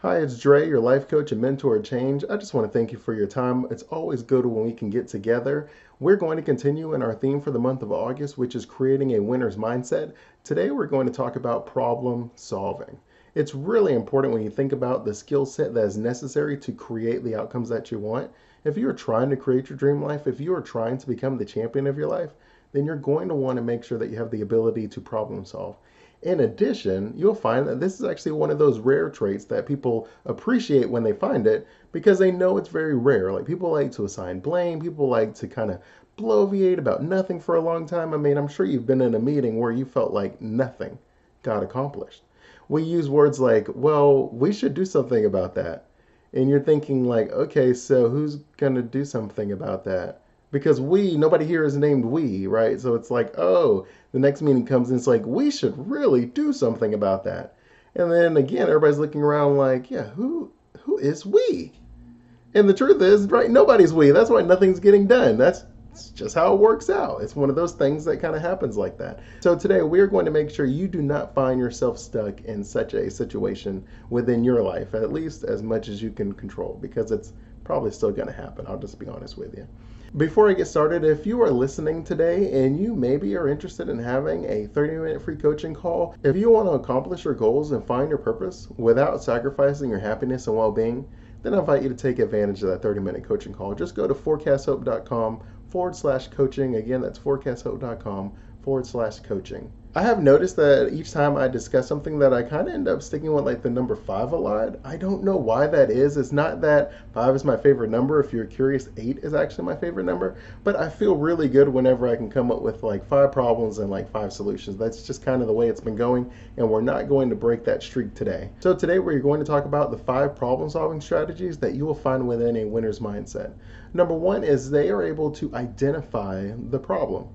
Hi, it's Dre, your life coach and mentor of change. I just want to thank you for your time. It's always good when we can get together. We're going to continue in our theme for the month of August, which is creating a winner's mindset. Today, we're going to talk about problem solving. It's really important when you think about the skill set that is necessary to create the outcomes that you want. If you are trying to create your dream life, if you are trying to become the champion of your life, then you're going to want to make sure that you have the ability to problem solve. In addition, you'll find that this is actually one of those rare traits that people appreciate when they find it because they know it's very rare. Like people like to assign blame, people like to kind of bloviate about nothing for a long time. I mean, I'm sure you've been in a meeting where you felt like nothing got accomplished. We use words like, well, we should do something about that. And you're thinking like, okay, so who's going to do something about that? Because nobody here is named we, right? So it's like, oh, the next meeting comes and it's like, we should really do something about that. And then again, everybody's looking around like, yeah, who is we? And the truth is, right, nobody's we. That's why nothing's getting done. That's just how it works out. It's one of those things that kind of happens like that. So today we're going to make sure you do not find yourself stuck in such a situation within your life, at least as much as you can control, because it's probably still going to happen. I'll just be honest with you. Before I get started, if you are listening today and you maybe are interested in having a 30-minute free coaching call, if you want to accomplish your goals and find your purpose without sacrificing your happiness and well-being, then I invite you to take advantage of that 30-minute coaching call. Just go to forecasthope.com/coaching. Again, that's forecasthope.com/coaching. I have noticed that each time I discuss something that I kind of end up sticking with like the number 5 a lot. I don't know why that is. It's not that 5 is my favorite number. If you're curious, 8 is actually my favorite number. But I feel really good whenever I can come up with like 5 problems and like 5 solutions. That's just kind of the way it's been going. And we're not going to break that streak today. So today we're going to talk about the 5 problem solving strategies that you will find within a winner's mindset. Number 1 is they are able to identify the problem.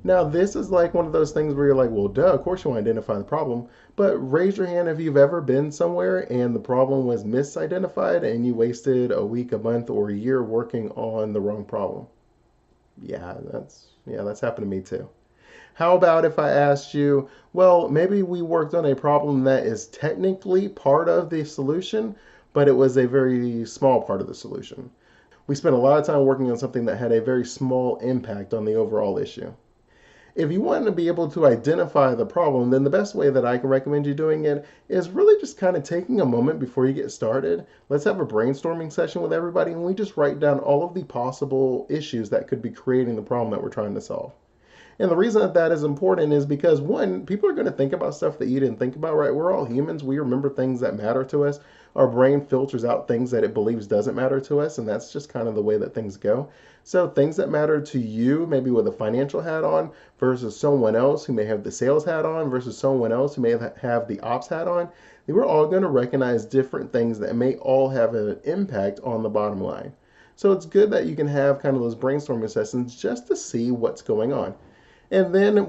Now, this is like one of those things where you're like, well, duh, of course you want to identify the problem, but raise your hand if you've ever been somewhere and the problem was misidentified and you wasted a week, a month, or a year working on the wrong problem. That's happened to me too. How about if I asked you, well, maybe we worked on a problem that is technically part of the solution, but it was a very small part of the solution. We spent a lot of time working on something that had a very small impact on the overall issue. If you want to be able to identify the problem, then the best way that I can recommend you doing it is really just kind of taking a moment before you get started. Let's have a brainstorming session with everybody and we just write down all of the possible issues that could be creating the problem that we're trying to solve. And the reason that that is important is because, one, people are going to think about stuff that you didn't think about, right? We're all humans. We remember things that matter to us. Our brain filters out things that it believes doesn't matter to us, and that's just kind of the way that things go. So things that matter to you, maybe with a financial hat on, versus someone else who may have the sales hat on, versus someone else who may have the ops hat on, we're all going to recognize different things that may all have an impact on the bottom line. So it's good that you can have kind of those brainstorming sessions just to see what's going on. And then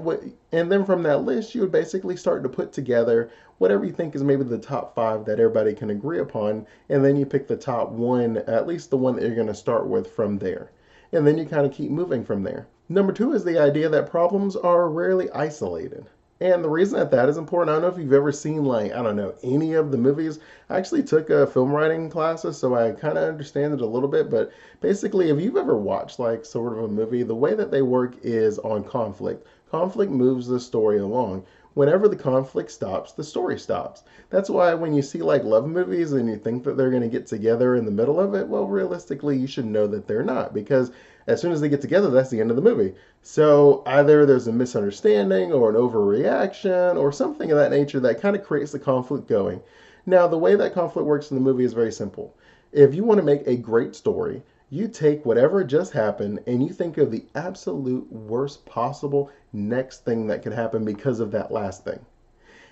from that list, you would basically start to put together whatever you think is maybe the top 5 that everybody can agree upon. And then you pick the top 1, at least the one that you're going to start with from there. And then you kind of keep moving from there. Number 2 is the idea that problems are rarely isolated. And the reason that that is important, I don't know if you've ever seen like, I don't know, any of the movies. I actually took a film writing classes, so I kind of understand it a little bit. But basically, if you've ever watched like sort of a movie, the way that they work is on conflict. Conflict moves the story along. Whenever the conflict stops, the story stops. That's why when you see like love movies and you think that they're going to get together in the middle of it, well, realistically, you should know that they're not, because as soon as they get together, that's the end of the movie. So either there's a misunderstanding or an overreaction or something of that nature that kind of creates the conflict going. Now, the way that conflict works in the movie is very simple. If you want to make a great story, you take whatever just happened and you think of the absolute worst possible next thing that could happen because of that last thing.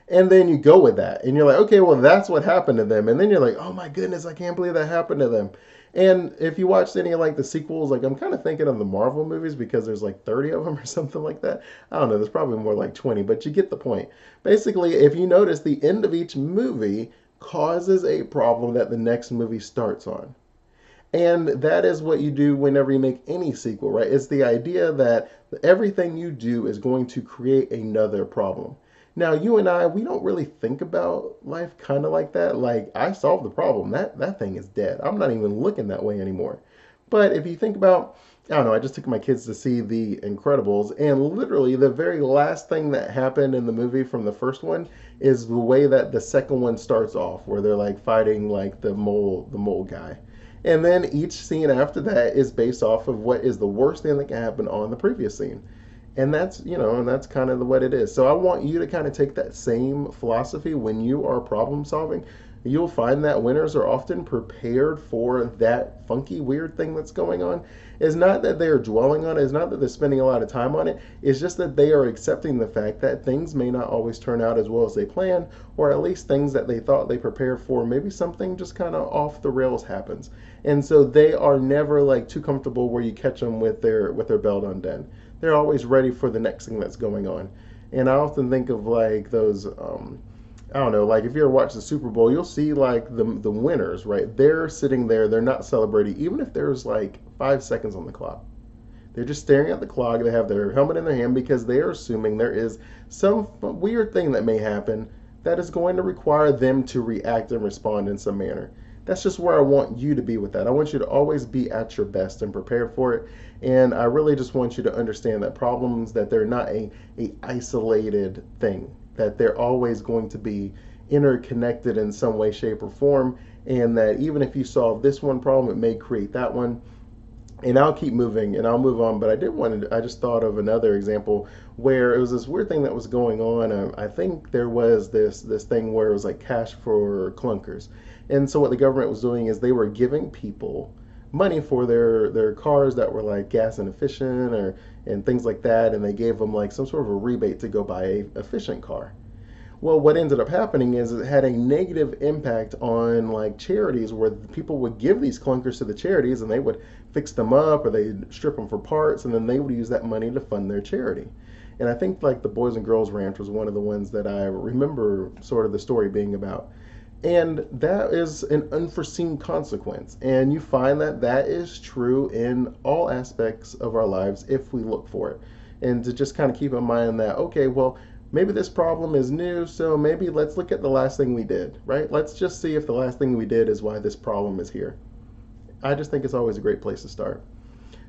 And then you go with that and you're like, okay, well, that's what happened to them. And then you're like, oh my goodness, I can't believe that happened to them. And if you watched any of like the sequels, like I'm kind of thinking of the Marvel movies because there's like 30 of them or something like that. I don't know, there's probably more like 20, but you get the point. Basically, if you notice, the end of each movie causes a problem that the next movie starts on. And that is what you do whenever you make any sequel, right? It's the idea that everything you do is going to create another problem. Now, you and I, we don't really think about life kind of like that. Like, I solved the problem. That thing is dead. I'm not even looking that way anymore. But if you think about, I don't know, I just took my kids to see The Incredibles, and literally the very last thing that happened in the movie from the first one is the way that the second one starts off, where they're like fighting like the mole guy. And then each scene after that is based off of what is the worst thing that can happen on the previous scene. And that's, and that's kind of what it is. So I want you to kind of take that same philosophy when you are problem solving. You'll find that winners are often prepared for that funky, weird thing that's going on. It's not that they're dwelling on it, it's not that they're spending a lot of time on it. It's just that they are accepting the fact that things may not always turn out as well as they planned, or at least things that they thought they prepared for, maybe something just kind of off the rails happens. And so they are never like too comfortable where you catch them with their belt undone. They're always ready for the next thing that's going on. And I often think of like those I don't know, like if you ever watch the Super Bowl, you'll see like the winners, right? They're sitting there, they're not celebrating, even if there's like 5 seconds on the clock. They're just staring at the clock. They have their helmet in their hand because they are assuming there is some weird thing that may happen that is going to require them to react and respond in some manner. That's just where I want you to be with that. I want you to always be at your best and prepared for it. And I really just want you to understand that problems, that they're not a isolated thing, that they're always going to be interconnected in some way, shape, or form. And that even if you solve this one problem, it may create that one. And I'll keep moving and I'll move on. But I just thought of another example where it was this weird thing that was going on. I think there was this thing where it was like cash for clunkers. And so what the government was doing is they were giving people money for their cars that were like gas inefficient or and things like that, and they gave them like some sort of a rebate to go buy a efficient car. Well, what ended up happening is it had a negative impact on like charities where people would give these clunkers to the charities and they would fix them up or they'd strip them for parts and then they would use that money to fund their charity. And I think like the Boys and Girls Ranch was one of the ones that I remember sort of the story being about. And that is an unforeseen consequence. And you find that that is true in all aspects of our lives if we look for it. And to just kind of keep in mind that, okay, well, maybe this problem is new, so maybe let's look at the last thing we did, right? Let's just see if the last thing we did is why this problem is here. I just think it's always a great place to start.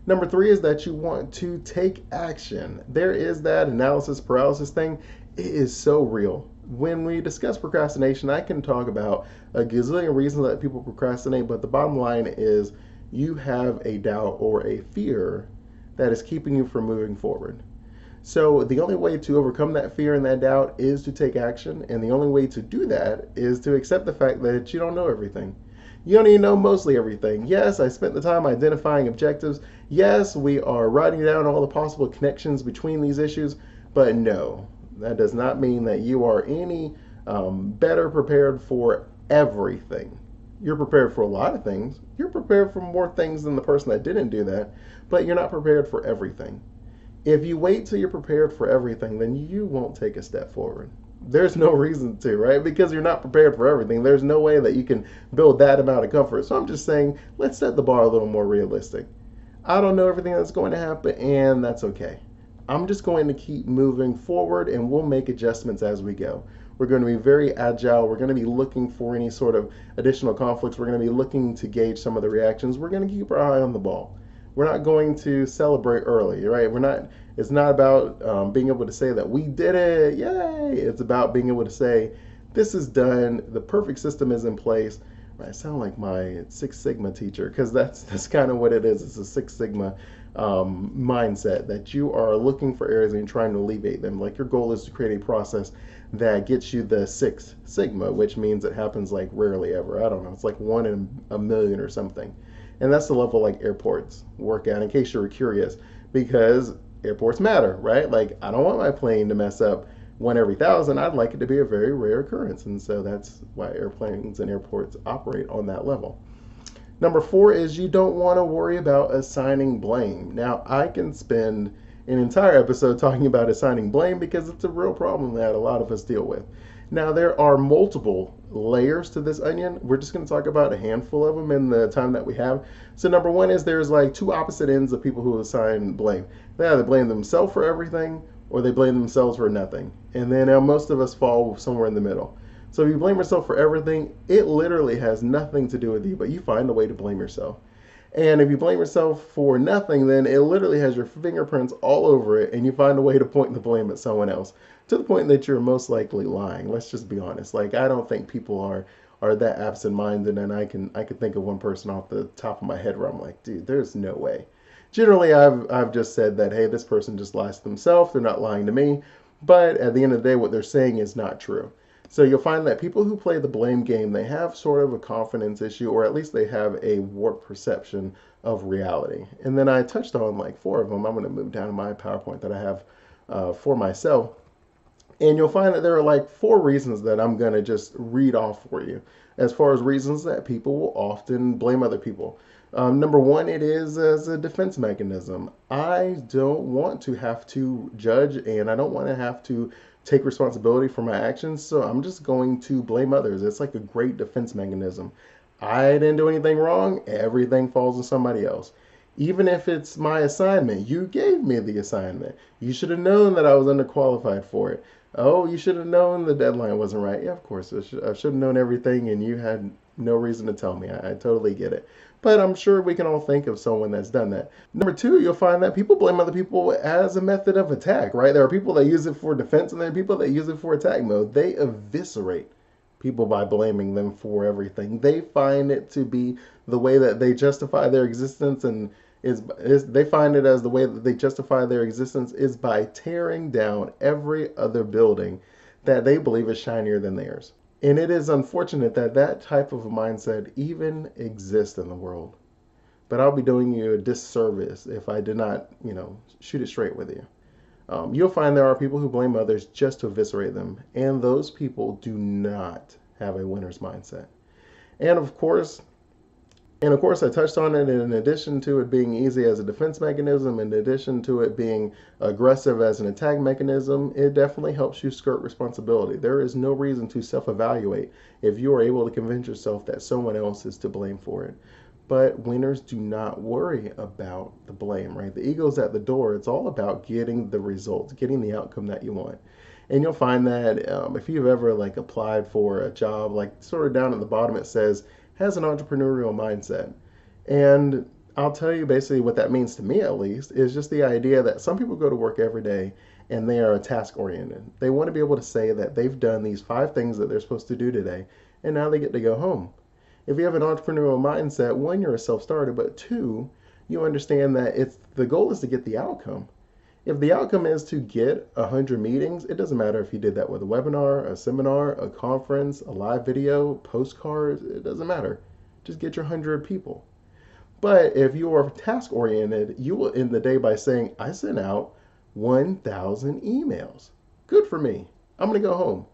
Number three is that you want to take action. There is that analysis paralysis thing. It is so real. When we discuss procrastination, I can talk about a gazillion reasons that people procrastinate, but the bottom line is you have a doubt or a fear that is keeping you from moving forward. So the only way to overcome that fear and that doubt is to take action, and the only way to do that is to accept the fact that you don't know everything. You don't even know mostly everything. Yes, I spent the time identifying objectives. Yes, we are writing down all the possible connections between these issues, but no, that does not mean that you are any better prepared for everything. You're prepared for a lot of things. You're prepared for more things than the person that didn't do that, but you're not prepared for everything. If you wait till you're prepared for everything, then you won't take a step forward. There's no reason to, right? Because you're not prepared for everything. There's no way that you can build that amount of comfort. So I'm just saying, let's set the bar a little more realistic. I don't know everything that's going to happen, and that's okay. I'm just going to keep moving forward, and we'll make adjustments as we go. We're going to be very agile. We're going to be looking for any sort of additional conflicts. We're going to be looking to gauge some of the reactions. We're going to keep our eye on the ball. We're not going to celebrate early, right? It's not about being able to say that we did it, yay. It's about being able to say, this is done, the perfect system is in place. I sound like my Six Sigma teacher, because that's kind of what it is. It's a Six Sigma mindset that you are looking for areas and trying to alleviate them. Like your goal is to create a process that gets you the Six Sigma, which means it happens like rarely ever. I don't know, it's like 1 in a million or something. And that's the level like airports work at, in case you were curious, because airports matter, right? Like I don't want my plane to mess up 1 every 1,000. I'd like it to be a very rare occurrence. And so that's why airplanes and airports operate on that level. Number 4 is you don't want to worry about assigning blame. Now, I can spend an entire episode talking about assigning blame because it's a real problem that a lot of us deal with. Now, there are multiple layers to this onion. We're just going to talk about a handful of them in the time that we have. So number 1 is there's like 2 opposite ends of people who assign blame. They either blame themselves for everything or they blame themselves for nothing. And then most of us fall somewhere in the middle. So if you blame yourself for everything, it literally has nothing to do with you, but you find a way to blame yourself. And if you blame yourself for nothing, then it literally has your fingerprints all over it, and you find a way to point the blame at someone else to the point that you're most likely lying. Let's just be honest. Like, I don't think people are that absent-minded, and I can think of one person off the top of my head where I'm like, dude, there's no way. Generally, I've just said that, hey, this person just lies to themselves. They're not lying to me. But at the end of the day, what they're saying is not true. So you'll find that people who play the blame game, they have sort of a confidence issue, or at least they have a warped perception of reality. And then I touched on like four of them. I'm going to move down to my PowerPoint that I have for myself. And you'll find that there are like four reasons that I'm going to just read off for you as far as reasons that people will often blame other people. Number one, it is as a defense mechanism. I don't want to have to judge, and I don't want to have to take responsibility for my actions, so I'm just going to blame others. It's like a great defense mechanism. I didn't do anything wrong, everything falls on somebody else. Even if it's my assignment, you gave me the assignment. You should have known that I was underqualified for it. Oh, you should have known the deadline wasn't right. Yeah, of course, I should have known everything, and you had no reason to tell me. I totally get it. But I'm sure we can all think of someone that's done that. Number two, you'll find that people blame other people as a method of attack, right? There are people that use it for defense, and there are people that use it for attack mode. They eviscerate people by blaming them for everything. They find it to be the way that they justify their existence, and they find it as the way that they justify their existence is by tearing down every other building that they believe is shinier than theirs. And it is unfortunate that that type of a mindset even exists in the world. But I'll be doing you a disservice if I did not, shoot it straight with you. You'll find there are people who blame others just to eviscerate them, and those people do not have a winner's mindset. And of course, I touched on it. In addition to it being easy as a defense mechanism, in addition to it being aggressive as an attack mechanism, it definitely helps you skirt responsibility. There is no reason to self-evaluate if you are able to convince yourself that someone else is to blame for it. But winners do not worry about the blame, right? The ego's at the door. It's all about getting the results, getting the outcome that you want. And you'll find that if you've ever like applied for a job, like sort of down at the bottom it says, has an entrepreneurial mindset. And I'll tell you basically what that means to me, at least, is just the idea that some people go to work every day and they are task oriented. They want to be able to say that they've done these 5 things that they're supposed to do today, and now they get to go home. If you have an entrepreneurial mindset, one, you're a self-starter, but two, you understand that the goal is to get the outcome. If the outcome is to get 100 meetings, it doesn't matter if you did that with a webinar, a seminar, a conference, a live video, postcards, it doesn't matter. Just get your 100 people. But if you are task oriented, you will end the day by saying, I sent out 1,000 emails. Good for me. I'm going to go home.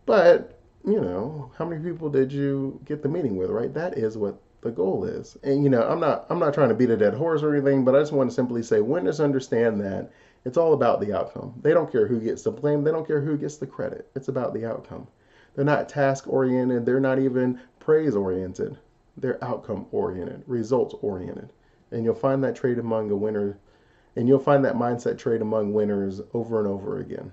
But, how many people did you get the meeting with, right? That is what the goal is. And I'm not trying to beat a dead horse or anything, but I just want to simply say winners understand that it's all about the outcome. They don't care who gets the blame. They don't care who gets the credit. It's about the outcome. They're not task oriented. They're not even praise oriented. They're outcome oriented, results oriented. And you'll find that trait among a winner, and you'll find that mindset trait among winners over and over again.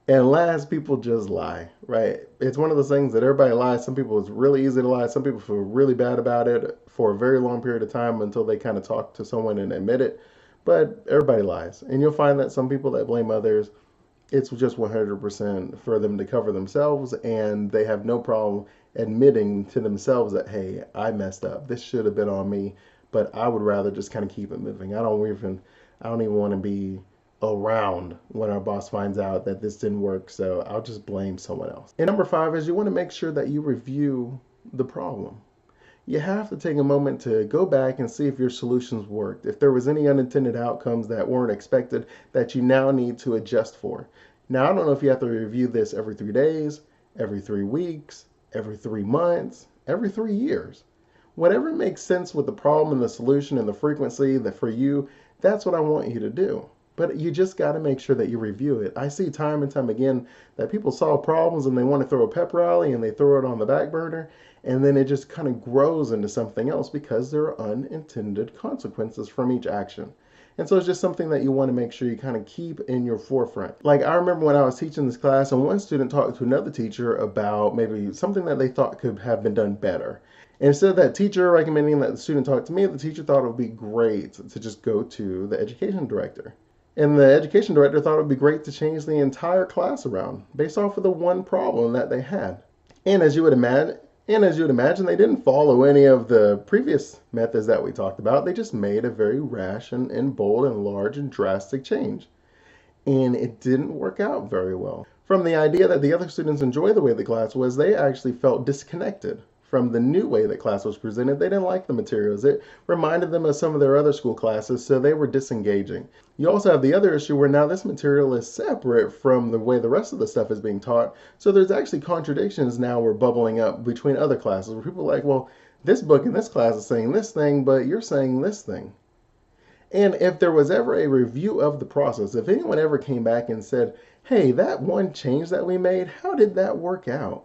And last, people just lie, right? It's one of those things that everybody lies. Some people, it's really easy to lie. Some people feel really bad about it for a very long period of time until they kind of talk to someone and admit it. But everybody lies. And you'll find that some people that blame others, it's just 100% for them to cover themselves, and they have no problem admitting to themselves that, hey, I messed up. This should have been on me, but I would rather just kind of keep it moving. I don't even want to be around when our boss finds out that this didn't work, so I'll just blame someone else. And number 5 is you want to make sure that you review the problem. You have to take a moment to go back and see if your solutions worked, if there was any unintended outcomes that weren't expected that you now need to adjust for. Now, I don't know if you have to review this every 3 days, every 3 weeks, every 3 months, every 3 years. Whatever makes sense with the problem and the solution and the frequency that for you, that's what I want you to do. But you just got to make sure that you review it. I see time and time again that people solve problems and they want to throw a pep rally and they throw it on the back burner, and then it just kind of grows into something else because there are unintended consequences from each action. And so it's just something that you want to make sure you kind of keep in your forefront. Like I remember when I was teaching this class and one student talked to another teacher about maybe something that they thought could have been done better. And instead of that teacher recommending that the student talk to me, the teacher thought it would be great to just go to the education director. And the education director thought it would be great to change the entire class around based off of the one problem that they had. And as you would imagine, they didn't follow any of the previous methods that we talked about. They just made a very rash and bold and large and drastic change. And it didn't work out very well. From the idea that the other students enjoy the way the class was, they actually felt disconnected from the new way that class was presented. They didn't like the materials. It reminded them of some of their other school classes, so they were disengaging. You also have the other issue where now this material is separate from the way the rest of the stuff is being taught, so there's actually contradictions now were bubbling up between other classes where people are like, well, this book in this class is saying this thing, but you're saying this thing. And if there was ever a review of the process, if anyone ever came back and said, hey, that one change that we made, how did that work out?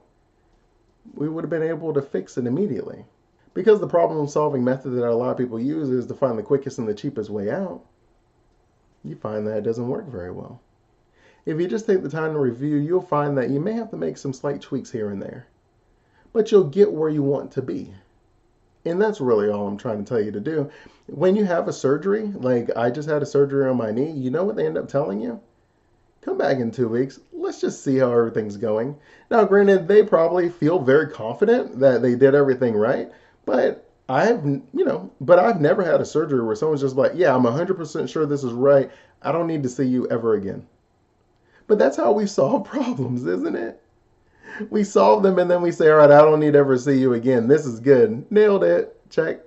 We would have been able to fix it immediately. Because the problem solving method that a lot of people use is to find the quickest and the cheapest way out, you find that it doesn't work very well. If you just take the time to review, you'll find that you may have to make some slight tweaks here and there, but you'll get where you want to be. And that's really all I'm trying to tell you to do. When you have a surgery, like I just had a surgery on my knee, you know what they end up telling you? Come back in 2 weeks. Let's just see how everything's going. Now, granted, they probably feel very confident that they did everything right, but I've never had a surgery where someone's just like, yeah, I'm 100% sure this is right. I don't need to see you ever again. But that's how we solve problems, isn't it? We solve them and then we say, all right, I don't need to ever see you again. This is good. Nailed it. Check.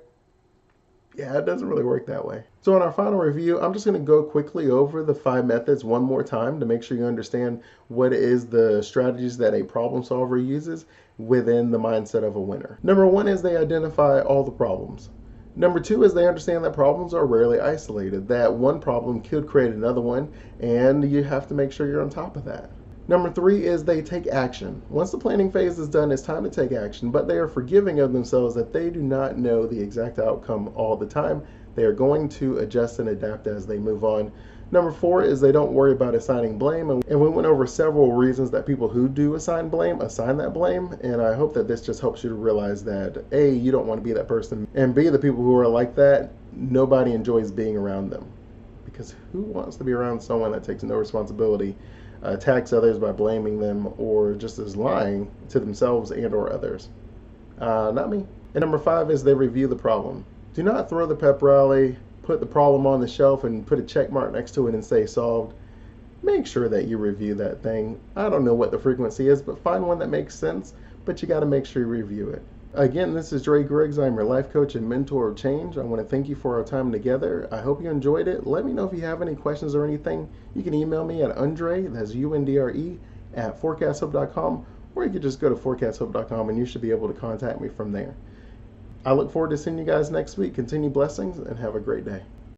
Yeah, it doesn't really work that way. So in our final review, I'm just going to go quickly over the 5 methods one more time to make sure you understand what is the strategies that a problem solver uses within the mindset of a winner. Number 1 is they identify all the problems. Number 2 is they understand that problems are rarely isolated, that one problem could create another one, and you have to make sure you're on top of that. Number 3 is they take action. Once the planning phase is done, it's time to take action, but they are forgiving of themselves that they do not know the exact outcome all the time. They are going to adjust and adapt as they move on. Number 4 is they don't worry about assigning blame, and we went over several reasons that people who do assign that blame, and I hope that this just helps you to realize that A, you don't want to be that person, and B, the people who are like that, nobody enjoys being around them. Because who wants to be around someone that takes no responsibility, attacks others by blaming them, or just is lying to themselves and or others? Not me. And number 5 is they review the problem. Do not throw the pep rally, put the problem on the shelf and put a check mark next to it and say solved. Make sure that you review that thing. I don't know what the frequency is, but find one that makes sense, but you got to make sure you review it. Again, this is Dre Griggs. I'm your life coach and mentor of change. I want to thank you for our time together. I hope you enjoyed it. Let me know if you have any questions or anything. You can email me at Undre, that's UNDRE, at forecasthope.com, or you could just go to forecasthope.com and you should be able to contact me from there. I look forward to seeing you guys next week. Continue blessings and have a great day.